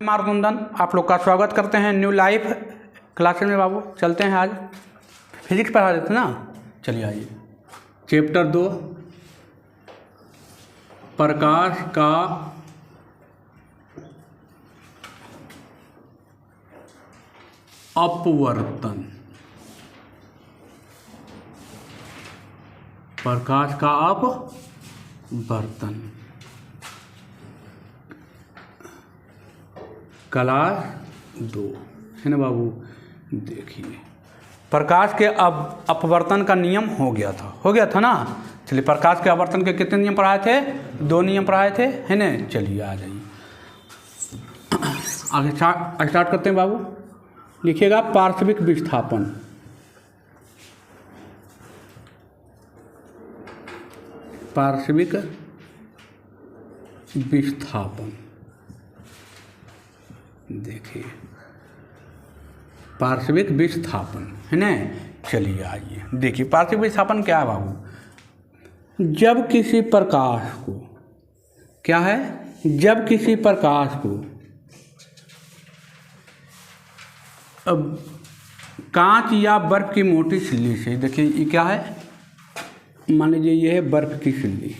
मारकुंदन आप लोग का स्वागत करते हैं न्यू लाइफ क्लासेस में। बाबू चलते हैं, आज फिजिक्स पढ़ा देते ना। चलिए आइए, चैप्टर 2 प्रकाश का अपवर्तन। प्रकाश का अपवर्तन क्लास 2 है ना बाबू। देखिए, प्रकाश के अपवर्तन का नियम हो गया था ना। चलिए, प्रकाश के अपवर्तन के कितने नियम पढ़ाए थे? 2 नियम पढ़ाए थे, है ना। चलिए आ जाइए, आगे स्टार्ट करते हैं बाबू। लिखिएगा पार्श्विक विस्थापन। पार्श्विक विस्थापन, देखिए पार्श्विक विस्थापन है ना। चलिए आइए, देखिए पार्श्विक विस्थापन क्या है बाबू। जब किसी प्रकाश को, क्या है, जब किसी प्रकाश को अब कांच या बर्फ की मोटी सिल्ली से, देखिए ये क्या है, मान लीजिए ये है बर्फ की सिल्ली,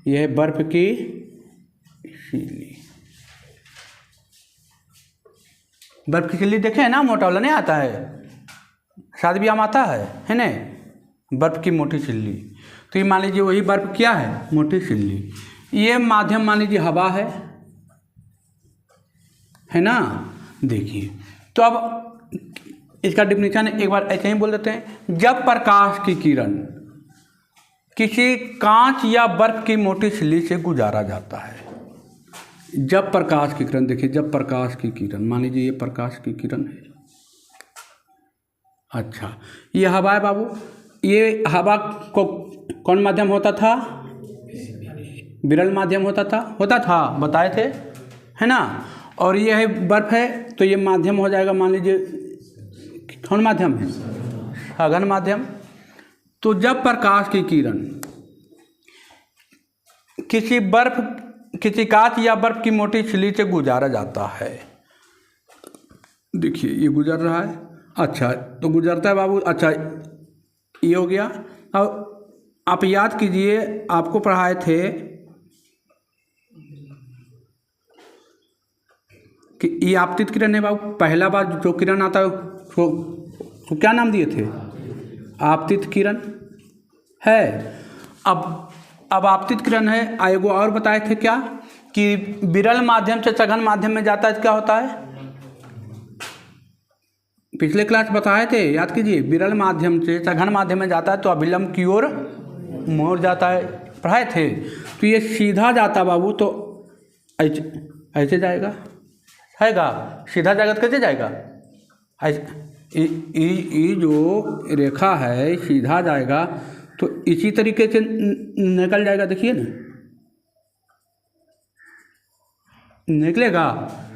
यह है बर्फ की सिल्ली। बर्फ की सिल्ली देखे है ना, मोटा वाला नहीं आता है, शादी ब्याह में आता है ना, बर्फ की मोटी सिल्ली। तो ये मान लीजिए वही बर्फ क्या है, मोटी सिल्ली। ये माध्यम मान लीजिए हवा है ना। देखिए, तो अब इसका डिफिनीशन एक बार ऐसे ही बोल देते हैं। जब प्रकाश की किरण किसी कांच या बर्फ की मोटी सिल्ली से गुजारा जाता है, जब प्रकाश की किरण, देखिए जब प्रकाश की किरण, मान लीजिए ये प्रकाश की किरण है। अच्छा, ये हवा है बाबू। ये हवा को कौन माध्यम होता था? विरल माध्यम होता था, बताए थे, है ना। और ये है बर्फ है, तो ये माध्यम हो जाएगा, मान लीजिए कौन माध्यम है? सघन माध्यम। तो जब प्रकाश की किरण किसी कांच या बर्फ की मोटी सिल्ली से गुजारा जाता है, देखिए ये गुजर रहा है। अच्छा, तो गुजरता है बाबू। अच्छा, ये हो गया। अब आप याद कीजिए, आपको पढ़ाए थे कि ये आपतित किरण है बाबू। पहला बार जो किरण आता है तो क्या नाम दिए थे? आपतित किरण है। अब आपतित किरण है। एगो और बताए थे क्या, कि विरल माध्यम से सघन माध्यम में जाता है, क्या होता है? पिछले क्लास बताए थे, याद कीजिए। विरल माध्यम से सघन माध्यम में जाता है तो अभिलंब की ओर मोड़ जाता है, पढ़ाए थे। तो ये सीधा जाता बाबू, तो ऐसे जाएगा, सीधा जाएगा तो कैसे जाएगा? ये जो रेखा है सीधा जाएगा, तो इसी तरीके से निकल जाएगा। देखिए ना, निकलेगा,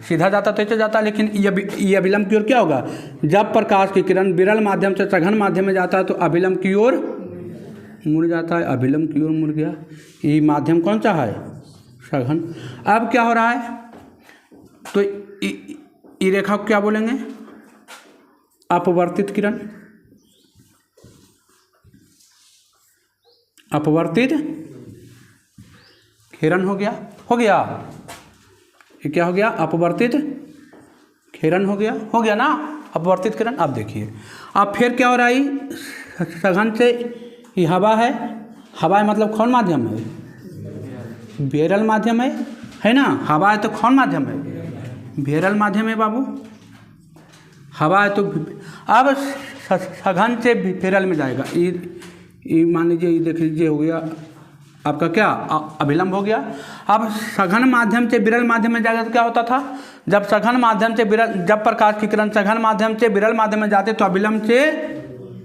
सीधा जाता तो ऐसे जाता। लेकिन ये अभिलंब की ओर क्या होगा? जब प्रकाश की किरण विरल माध्यम से सघन माध्यम में जाता है तो अभिलंब की ओर मुड़ जाता है। अभिलंब की ओर मुड़ गया। ये माध्यम कौन सा है? सघन। अब क्या हो रहा है? तो ये रेखा को क्या बोलेंगे? अपवर्तित किरण। अपवर्तित किरण हो गया। ये क्या हो गया? अपवर्तित किरण हो गया ना, अपवर्तित किरण। अब देखिए, अब फिर क्या हो रहा है? सघन से ये हवा है। हवा मतलब कौन माध्यम है? विरल माध्यम है ना। हवा है तो कौन माध्यम है? विरल माध्यम है बाबू। हवा है तो अब सघन से विरल में जाएगा। ये मान लीजिए, ये देख लीजिए, हो गया आपका क्या? अभिलंब हो गया। अब सघन माध्यम से विरल माध्यम में जाएगा तो क्या होता था? जब प्रकाश की किरण सघन माध्यम से विरल माध्यम में जाते तो अभिलंब से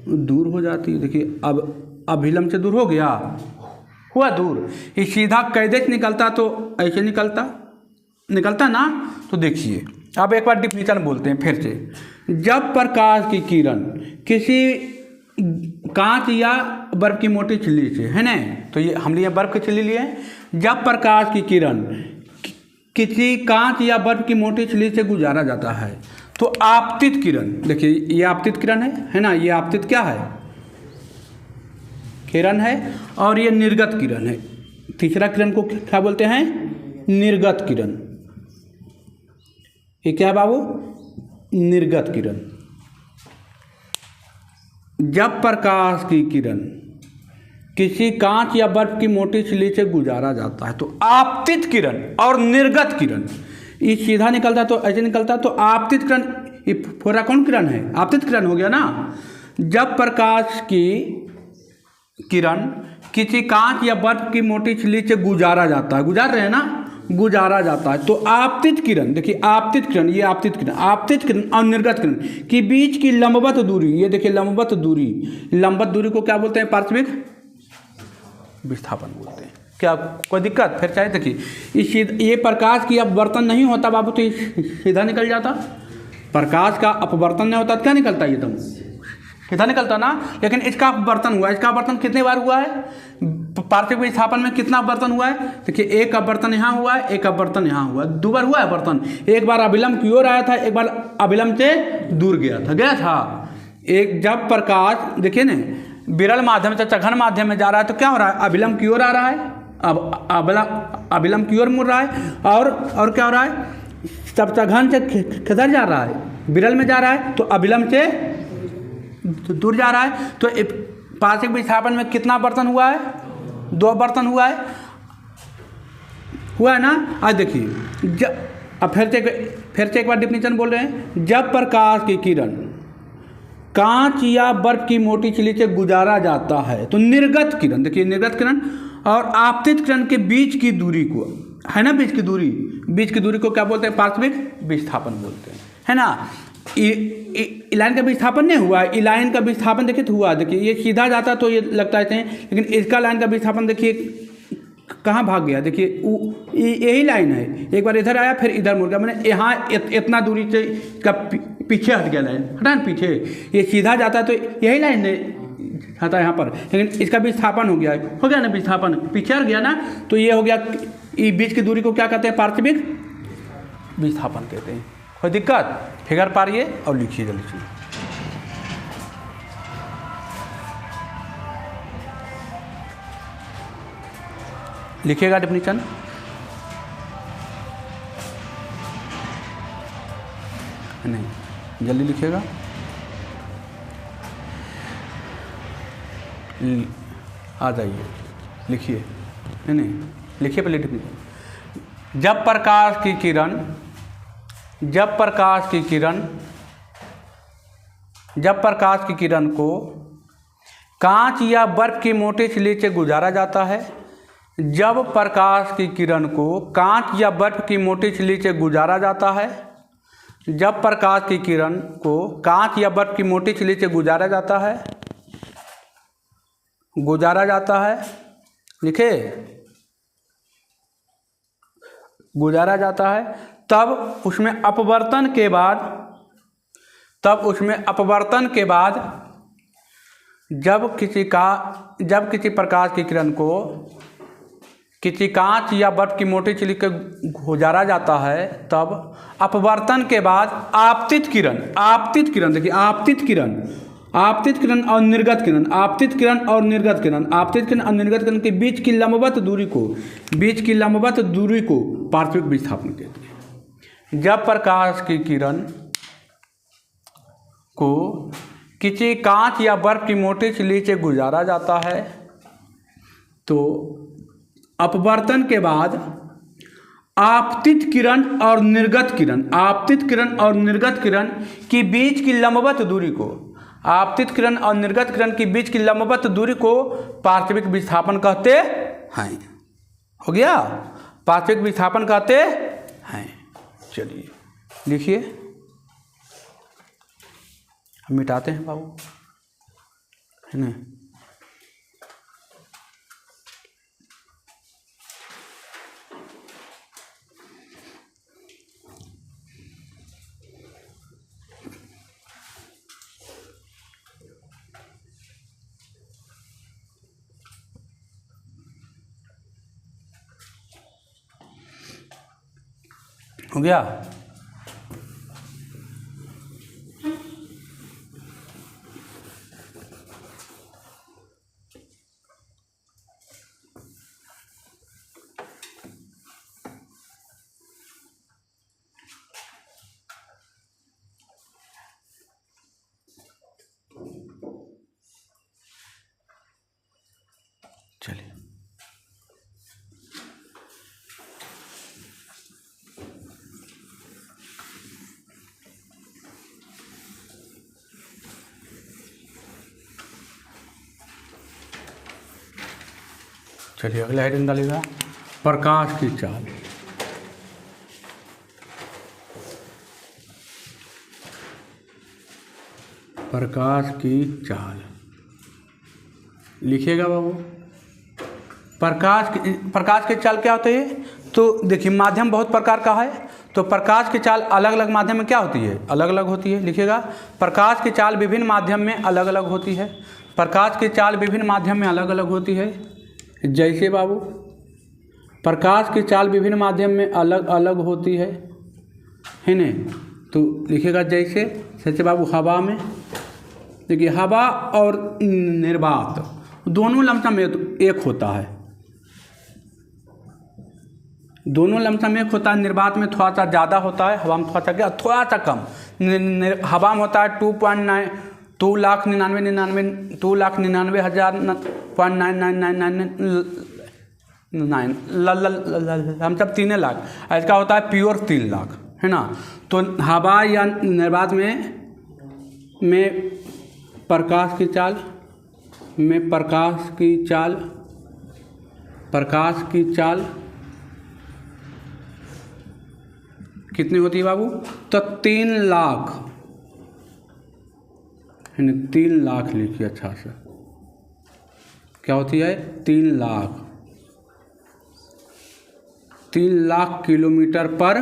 दूर हो जाती। देखिए, अब अभिलंब से दूर हो गया, हुआ दूर। ये सीधा कैसे निकलता? तो ऐसे निकलता ना। तो देखिए, अब एक बार डिफिनीशन बोलते हैं फिर से। जब प्रकाश की किरण किसी कांच या बर्फ की मोटी छिल्ली से, है ना, तो ये हम लिए बर्फ की छिल्ली लिए। जब प्रकाश की किरण किसी कांच या बर्फ की मोटी झिल्ली से गुजारा जाता है। तो आपतित किरण, देखिए ये आपतित किरण है ना, ये आपतित क्या है, किरण है, और ये निर्गत किरण है। तीसरा किरण को क्या बोलते हैं, निर्गत किरण। ये क्या है बाबू, निर्गत किरण। जब प्रकाश की किरण किसी कांच या बर्फ की मोटी झिल्ली से गुजारा जाता है तो आपतित किरण और निर्गत किरण, ये सीधा निकलता है तो ऐसे निकलता है, तो आपतित किरण, ये पूरा कौन किरण है, आपतित किरण हो गया ना। जब प्रकाश की किरण किसी कांच या बर्फ की मोटी झिल्ली से गुजारा जाता है, गुजार रहे हैं ना, गुजारा जाता है, तो आपतित किरण, देखिए आपतित किरण, ये आपतित किरण और निर्गत किरण के बीच की लंबवत दूरी, ये देखिए लंबवत दूरी, लंबवत दूरी को क्या बोलते हैं, पार्श्विक विस्थापन बोलते हैं। क्या कोई दिक्कत, फिर चाहे देखिए ये प्रकाश की अपवर्तन नहीं होता बाबू तो ये सीधा निकल जाता, प्रकाश का अपवर्तन नहीं होता तो क्या निकलता, ये तुम सीधा निकलता ना। लेकिन इसका अपवर्तन हुआ, इसका अपवर्तन कितने बार हुआ है, पार्थिव विस्थापन में कितना अपवर्तन हुआ है, देखिए एक अपवर्तन यहाँ हुआ है, एक अपवर्तन यहाँ हुआ है, 2 बार हुआ है अपवर्तन। एक बार अभिलंब की ओर आया था, एक बार अभिलंब से दूर गया था। एक जब प्रकाश देखिए ना विरल माध्यम से सघन माध्यम में जा रहा है तो क्या हो रहा है, अभिलंब की ओर आ रहा है, अब अभिलंब की ओर मुड़ रहा है, और क्या हो रहा है, सब सघन से किधर जा रहा है, विरल में जा रहा है, तो अभिलंब से दूर जा रहा है। तो पार्श्विक विस्थापन में कितना अपवर्तन हुआ है, 2 अपवर्तन हुआ है ना। आज देखिए अब फिर से एक बार डिफिनीशन बोल रहे हैं। जब प्रकाश की किरण कांच या बर्फ की मोटी झिल्ली से गुजारा जाता है तो निर्गत किरण, देखिए निर्गत किरण और आपतित किरण के बीच की दूरी को, है ना, बीच की दूरी को क्या बोलते हैं, पार्श्विक विस्थापन बोलते हैं, है ना। इलाइन का विस्थापन नहीं हुआ, इलाइन का विस्थापन देखिए तो हुआ, देखिए ये सीधा जाता तो ये लगता है, लेकिन इसका लाइन का विस्थापन देखिए कहाँ भाग गया, देखिए यही लाइन है, एक बार इधर आया फिर इधर मुड़ गया, मैंने यहाँ इतना दूरी से इसका पीछे हट गया, लाइन हटा ना पीछे, ये सीधा जाता है तो यही लाइन आता है यहाँ पर, लेकिन इसका विस्थापन हो गया ना, विस्थापन पीछे हट गया ना, तो ये हो गया, बीच की दूरी को क्या कहते हैं, पार्श्विक विस्थापन कहते हैं। कोई दिक्कत, फिगर पारिए और लिखिए जल्दी से। लिखिएगा डेफिनेशन, नहीं जल्दी लिखिएगा, आ जाइए लिखिए, नहीं लिखिए पहले डेफिनेशन। जब प्रकाश की किरण को कांच या बर्फ की मोटी झिल्ली से गुजारा जाता है, जब प्रकाश की किरण को कांच या बर्फ की मोटी झिल्ली से गुजारा जाता है, जब प्रकाश की किरण को कांच या बर्फ की मोटी झिल्ली से गुजारा जाता है, लिखे, गुजारा जाता है, तब उसमें अपवर्तन के बाद जब किसी प्रकाश की किरण को किसी कांच या बर्फ की मोटी झिल्ली के गुजारा जाता है, तब अपवर्तन के बाद आपतित किरण देखिए आपतित किरण और निर्गत किरण के बीच की लंबवत दूरी को पार्श्विक विस्थापन कहते हैं। जब प्रकाश की किरण को किसी कांच या बर्फ की मोटी झिल्ली से गुजारा जाता है तो अपवर्तन के बाद आपतित किरण और निर्गत किरण के बीच की लंबवत दूरी को, आपतित किरण और निर्गत किरण के बीच की लंबवत दूरी को पार्श्विक विस्थापन कहते हैं। हो गया, पार्श्विक विस्थापन कहते हैं। चलिए लिखिए, हम मिटाते हैं बाबू, है ना। हो गया। चलिए चलिए अगला हेडिंग डालिएगा, प्रकाश की चाल। प्रकाश की चाल लिखिएगा बाबू। प्रकाश की चाल क्या होती है? तो देखिए माध्यम बहुत प्रकार का है, तो प्रकाश की चाल अलग अलग माध्यम में क्या होती है? अलग अलग होती है। लिखिएगा, प्रकाश की चाल विभिन्न माध्यम में अलग अलग होती है। प्रकाश की चाल विभिन्न माध्यम में अलग अलग होती है। जैसे बाबू प्रकाश की चाल विभिन्न माध्यम में अलग अलग होती है नहीं? तो लिखिएगा जैसे बाबू हवा में, देखिए हवा और निर्वात दोनों लमसम एक होता है, दोनों लमसम एक होता है। निर्वात में थोड़ा सा ज़्यादा होता है, हवा में थोड़ा सा कम। हवा में होता है 2,99,999.9 हम सब 3 लाख, इसका होता है प्योर 3 लाख, है ना। तो हवा या निर्वात में प्रकाश की चाल कितनी होती है बाबू? तो 3 लाख, है ना, 3 लाख लिखिए अच्छा से। क्या होती है? 3 लाख किलोमीटर पर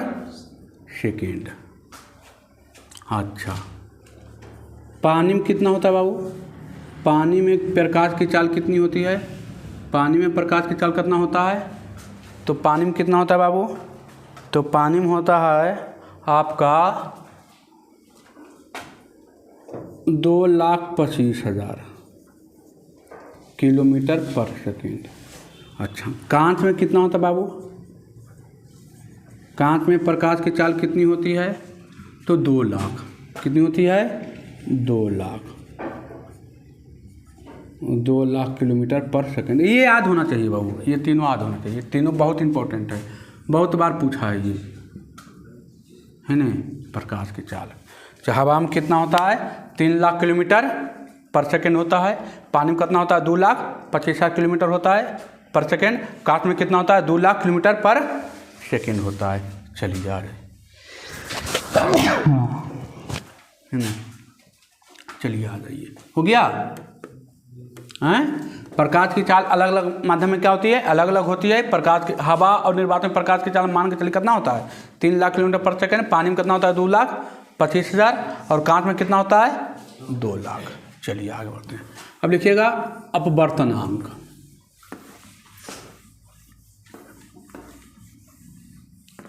सेकेंड। अच्छा, पानी में कितना होता है बाबू? पानी में प्रकाश की चाल कितनी होती है? पानी में प्रकाश की चाल कितना होता है? तो पानी में कितना होता है बाबू? तो पानी में होता है आपका 2,25,000 किलोमीटर पर सेकेंड। अच्छा, कांच में कितना होता है बाबू? कांच में प्रकाश की चाल कितनी होती है? तो 2 लाख। कितनी होती है? 2 लाख किलोमीटर पर सेकेंड। ये याद होना चाहिए बाबू, ये तीनों याद होना चाहिए, तीनों बहुत इंपॉर्टेंट है, बहुत बार पूछा है ये, है ना। प्रकाश की चाल हवा में कितना होता है? 3 लाख किलोमीटर पर सेकेंड होता है। पानी में कितना होता है? 2,25,000 किलोमीटर होता है पर सेकेंड। कांच में कितना होता है? 2 लाख किलोमीटर पर सेकेंड होता है। चलिए जा रहे, है ना। चलिए आ जाइए, हो गया हैं। प्रकाश की चाल अलग अलग माध्यम में क्या होती है? अलग अलग होती है। प्रकाश की हवा और निर्वात में प्रकाश की चाल मान के चलिए कितना होता है? 3 लाख किलोमीटर पर सेकेंड। पानी में कितना होता है? 2,25,000। और कांच में कितना होता है? 2 लाख। चलिए आगे बढ़ते हैं। अब लिखिएगा अपवर्तनांक।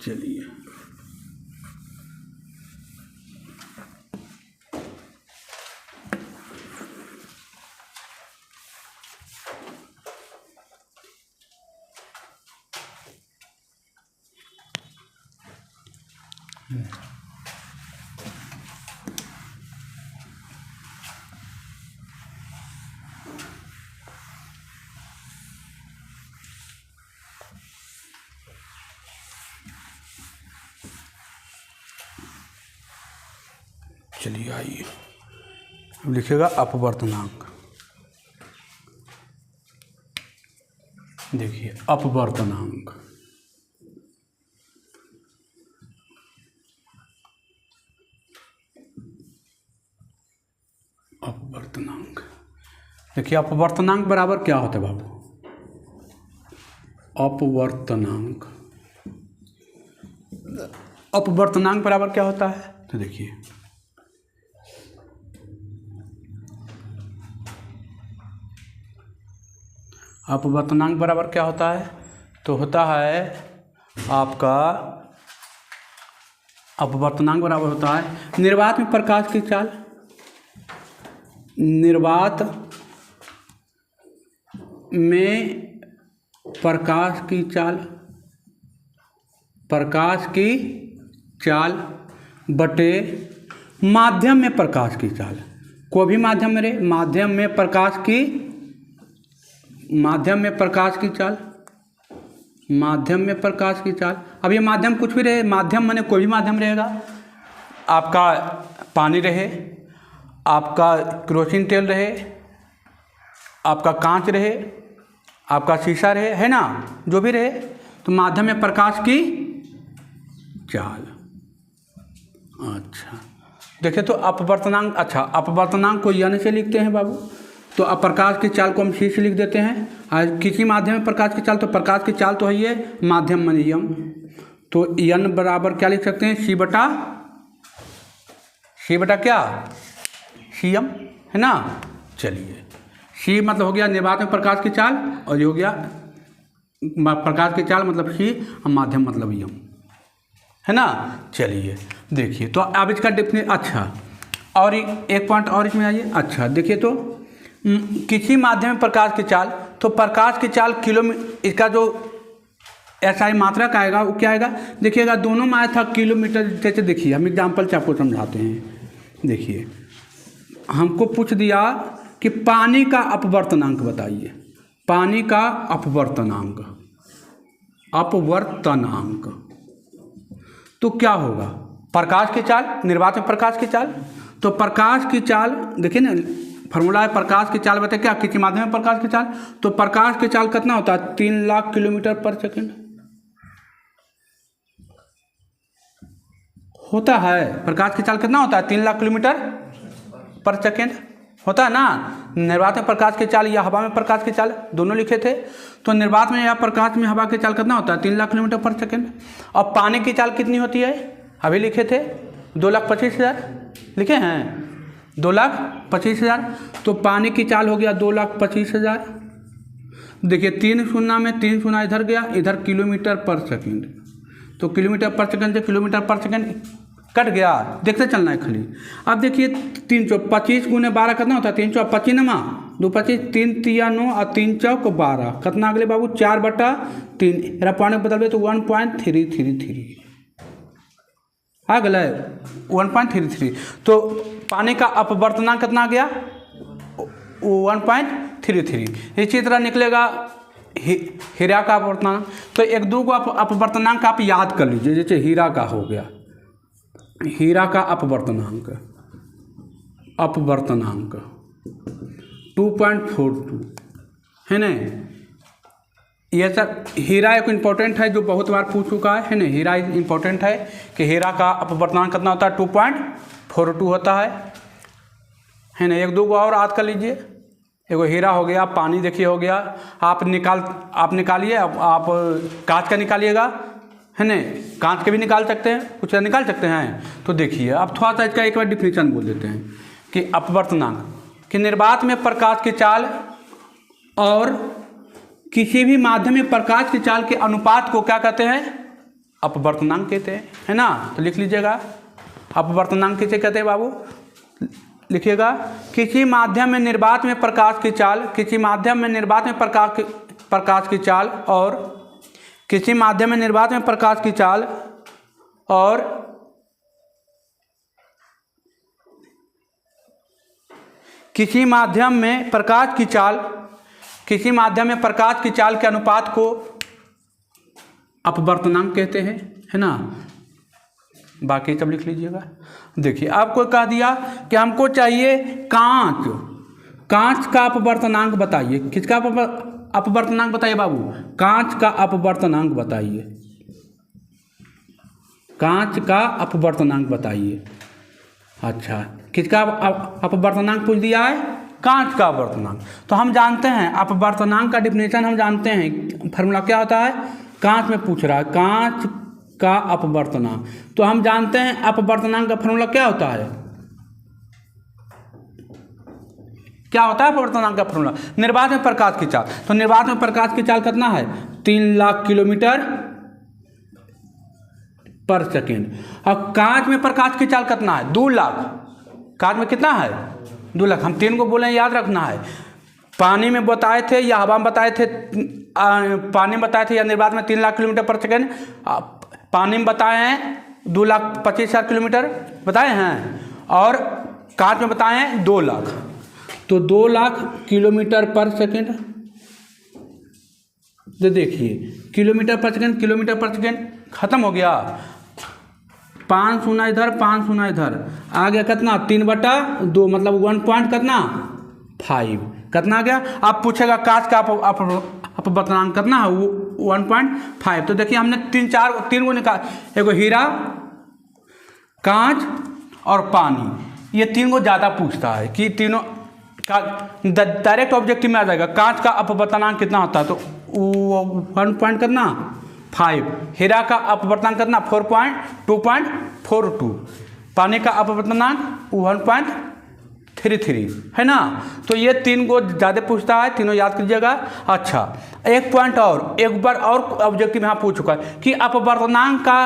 चलिए चलिए आइए, अब लिखिएगा अपवर्तनांक। देखिए अपवर्तनांक, देखिए अपवर्तनांक बराबर क्या होता है बाबू? अपवर्तनांक बराबर क्या होता है? तो देखिए अपवर्तनांक बराबर क्या होता है? तो होता है आपका अपवर्तनांक बराबर होता है निर्वात में प्रकाश की चाल, निर्वात में प्रकाश की चाल, प्रकाश की चाल बटे माध्यम में प्रकाश की चाल। कोई भी माध्यम में रहे, माध्यम में प्रकाश की, माध्यम में प्रकाश की चाल, माध्यम में प्रकाश की चाल। अब ये माध्यम कुछ भी रहे, माध्यम माने कोई भी माध्यम रहेगा, आपका पानी रहे, आपका केरोसिन तेल रहे, आपका कांच रहे, आपका शीशा रहे, है ना, जो भी रहे, तो माध्यम में प्रकाश की चाल। अच्छा देखिए, तो अपवर्तनांक, अच्छा अपवर्तनांक को यानी से लिखते हैं बाबू, तो अब प्रकाश की चाल को हम सी से लिख देते हैं। और किसी माध्यम में प्रकाश की चाल, तो प्रकाश की चाल तो है ये माध्यम में यम, तो यन बराबर क्या लिख सकते हैं, सी बटा क्या, सी एम, है ना। चलिए, सी मतलब हो गया निर्वात में प्रकाश की चाल, और ये हो गया प्रकाश की चाल मतलब सी, और माध्यम मतलब यम, है ना। चलिए देखिए, तो अब इसका डिफिनेशन, अच्छा और एक पॉइंट और इसमें आइए। अच्छा देखिए, तो किसी माध्यम में प्रकाश की चाल, तो प्रकाश की चाल किलोमीटर, इसका जो एसआई मात्रा का आएगा वो क्या आएगा, देखिएगा दोनों में आया था किलोमीटर। जैसे देखिए, हम एग्जाम्पल से आपको समझाते हैं। देखिए, हमको पूछ दिया कि पानी का अपवर्तनांक बताइए, पानी का अपवर्तनांक, अपवर्तनांक तो क्या होगा, प्रकाश की चाल, निर्वात में प्रकाश की चाल, तो प्रकाश की चाल देखिए ना, फार्मूला है प्रकाश की चाल बताए क्या, किसी माध्यम में प्रकाश की चाल, तो प्रकाश की चाल कितना होता है, 3 लाख किलोमीटर पर सेकंड होता है। प्रकाश की चाल कितना होता है, 3 लाख किलोमीटर पर सेकंड होता है ना। निर्वात में प्रकाश की चाल या हवा में प्रकाश की चाल दोनों लिखे थे, तो निर्वात में या प्रकाश में हवा की चाल कितना होता है, 3 लाख किलोमीटर पर सेकंड। और पानी की चाल कितनी होती है, अभी लिखे थे 2,25,000 लिखे हैं, 2,25,000, तो पानी की चाल हो गया 2,25,000। देखिए 3 शून्य में 3 शून्य इधर गया, इधर किलोमीटर पर सेकंड, तो किलोमीटर पर सेकंड से किलोमीटर पर सेकंड कट गया, देखते चलना है खाली। अब देखिए 325 गुने 12 कितना होता है, 325 नमा 225, 3 तिया 9 और 3 चौक 12, कितना अगले बाबू 4/3, मेरा पॉइंट बदल तो 1.333 आ गया 1.33। तो पानी का अपवर्तनांक कितना गया 1.33। इसी तरह निकलेगा हीरा का अपवर्तनांक, तो एक दो को अपवर्तनांक आप याद कर लीजिए। जैसे हीरा का हो गया, हीरा का अपवर्तनांक 2.42 है ना। ये सब हीरा एक इम्पोर्टेंट है जो बहुत बार पूछ चुका है ना। हीरा इम्पोर्टेंट है कि हीरा का अपवर्तनांक कितना होता है 2.42 होता है ना। एक दो को और याद कर लीजिए। एगो हीरा हो गया, पानी देखिए हो गया, आप निकालिए, आप कांच का निकालिएगा है ना, कांच के भी निकाल सकते हैं, कुछ निकाल सकते हैं। तो देखिए अब थोड़ा सा इसका एक बार डिफिनीशन बोल देते हैं कि अपवर्तनांक कि निर्वात में प्रकाश की चाल और किसी भी माध्यम में प्रकाश की चाल के अनुपात को क्या कहते हैं, अपवर्तनांक कहते हैं, है ना। तो लिख लीजिएगा अपवर्तनांक किसे कहते हैं बाबू, लिखिएगा किसी माध्यम में निर्वात में प्रकाश की चाल, किसी माध्यम में निर्वात में प्रकाश की चाल और किसी माध्यम में निर्वात में प्रकाश की चाल और किसी माध्यम में प्रकाश की चाल, किसी माध्यम में प्रकाश की चाल के अनुपात को अपवर्तनांक कहते हैं, है ना। बाकी सब लिख लीजिएगा। देखिए आपको कह दिया कि हमको चाहिए कांच, कांच का अपवर्तनांक बताइए। किसका अपवर्तनांक बताइए बाबू, कांच का अपवर्तनांक बताइए, कांच का अपवर्तनांक बताइए। अच्छा किसका अपवर्तनांक पूछ दिया है, कांच का अपवर्तनांक। तो हम जानते हैं अपवर्तनांक का डिफिनेशन हम जानते हैं, फार्मूला क्या होता है, कांच में पूछ रहा है कांच का अपवर्तनांक। तो हम जानते हैं अपवर्तनांक का फार्मूला क्या होता है, क्या होता है अपवर्तनांक का फार्मूला, निर्वात में प्रकाश की चाल। तो निर्वात में प्रकाश की चाल कितना है 3 लाख किलोमीटर पर सेकेंड। अब कांच में प्रकाश की चाल कितना है? 2 लाख। कांच में कितना है? 2 लाख। हम 3 को बोले, याद रखना है। पानी में बताए थे या हवा में बताए थे? पानी में बताए थे या निर्वात में 3 लाख किलोमीटर पर सेकेंड। पानी में बताए हैं 2,25,000 किलोमीटर बताए हैं, और कांच में बताए हैं 2 लाख। तो 2 लाख किलोमीटर पर सेकेंड, तो देखिए किलोमीटर पर सेकेंड, किलोमीटर पर सेकेंड खत्म हो गया। 5 शून्य इधर, 5 शून्य इधर, आ गया कितना? 3/2, मतलब 1 पॉइंट कितना? 5। कितना आ गया? आप पूछेगा कांच का अपवर्तनांक कितना है? वो 1.5। तो देखिए हमने 3 को निकाल, एगो हीरा, कांच और पानी, ये 3 को ज़्यादा पूछता है कि तीनों का डायरेक्ट ऑब्जेक्टिव में आ जाएगा। कांच का अपवर्तनांक कितना होता है? तो 1 पॉइंट कितना? 5। हीरा का अपवर्तनांक कितना? 2.42। पानी का अपवर्तनांक 1.33 है ना। तो ये 3 को ज़्यादा पूछता है, तीनों याद कीजिएगा। अच्छा, एक पॉइंट और, एक बार और ऑब्जेक्टिव यहाँ पूछ चुका है कि अपवर्तनांक का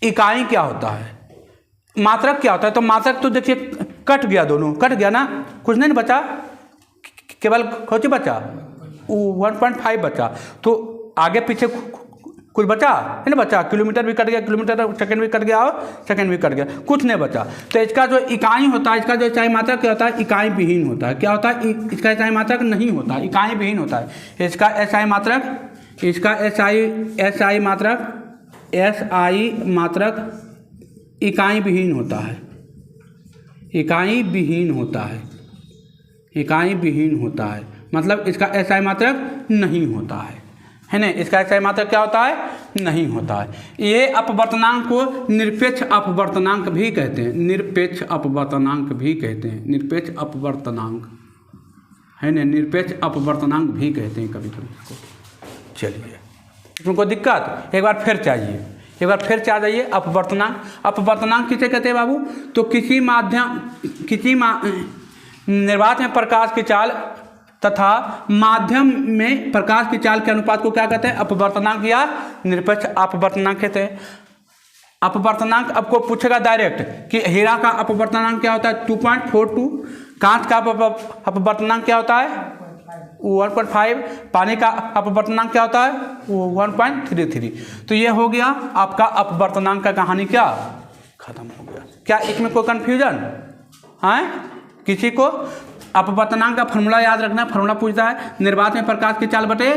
इकाई क्या होता है, मात्रक क्या होता है। तो मात्रक तो देखिए कट गया, दोनों कट गया ना, कुछ नहीं बचा, केवल कुछ बचा, 1.5 बचा। तो आगे पीछे कुछ बचा है ना, बचा। किलोमीटर भी कट गया, किलोमीटर सेकंड भी कट गया, और सेकंड भी कट गया, कुछ नहीं बचा। तो इसका जो इकाई होता है, इसका जो इकाई मात्रक क्या होता है? इकाई विहीन होता है। क्या होता है? इसका इकाई मात्रक नहीं होता है, इकाई विहीन होता है। इसका एसआई मात्रक, इसका एसआई मात्रक इकाई विहीन होता है, इकाई विहीन होता है, इकाई विहीन होता है। मतलब इसका एसआई मात्रक नहीं होता है ना। इसका एसआई मात्रक क्या होता है? नहीं होता है। ये अपवर्तनांक को निरपेक्ष अपवर्तनांक भी कहते हैं, निरपेक्ष अपवर्तनांक भी कहते हैं, निरपेक्ष अपवर्तनांक है ना, निरपेक्ष अपवर्तनांक भी कहते हैं कभी कभी इसको। चलिए, तुमको दिक्कत एक बार फिर चाहिए, एक बार फिर आ जाइए। अपवर्तनांक, अपवर्तनांक किसे कहते हैं बाबू? तो किसी निर्वात में प्रकाश की चाल तथा माध्यम में प्रकाश की चाल के अनुपात को क्या कहते हैं? अपवर्तनांक या निरपेक्ष अपवर्तनांक कहते हैं। अपवर्तनांक आपको पूछेगा डायरेक्ट कि हीरा का अपवर्तनांक क्या होता है? 2.42। कांच का अपवर्तनांक क्या होता है? 1.5। पानी का अपवर्तनांक क्या होता है? 1.33। तो ये हो गया आपका अपवर्तनांक का कहानी, क्या खत्म हो गया। क्या इसमें कोई कन्फ्यूजन है किसी को? अपवर्तनांक का फॉर्मूला याद रखना, फॉर्मूला पूछता है निर्वात में प्रकाश की चाल बटे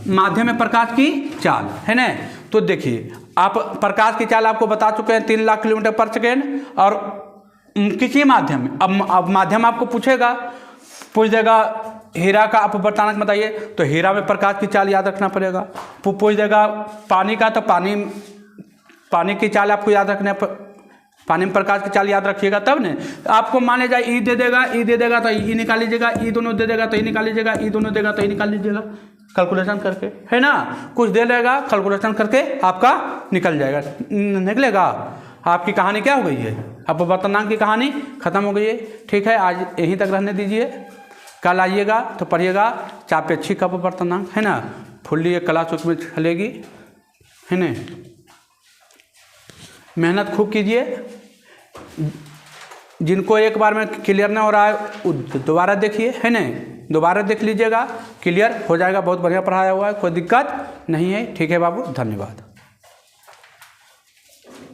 माध्यम में प्रकाश की चाल, है ना। तो देखिए आप प्रकाश की चाल आपको बता चुके हैं 3 लाख किलोमीटर पर सेकेंड, और किसी माध्यम में, अब माध्यम आपको पूछ देगा हीरा का अपवर्तनांक बताइए, तो हीरा में प्रकाश की चाल याद रखना पड़ेगा। पूछ देगा पानी का, तो पानी की चाल आपको याद रखना, पानी में प्रकाश की चाल याद रखिएगा तब ने। आपको मान लीजिए ई दे देगा तो ई निकाल लीजिएगा, ई दोनों दे देगा तो ई निकाल लीजिएगा, ई दोनों देगा तो ई निकाल लीजिएगा, कैलकुलेशन करके, है ना। कुछ दे देगा, कैलकुलेशन करके आपका निकल जाएगा, निकलेगा। आपकी कहानी क्या हो गई है? अपवर्तनांक की कहानी खत्म हो गई है। ठीक है, आज यहीं तक रहने दीजिए, कल आइएगा तो पढ़िएगा सापेक्षिक अपवर्तनांक, है ना। फुल्ली क्लास उसमें चलेगी, है ना। मेहनत खूब कीजिए। जिनको एक बार में क्लियर ना हो रहा है दोबारा देखिए, है ना, दोबारा देख लीजिएगा, क्लियर हो जाएगा। बहुत बढ़िया पढ़ाया हुआ है, कोई दिक्कत नहीं है। ठीक है बाबू, धन्यवाद।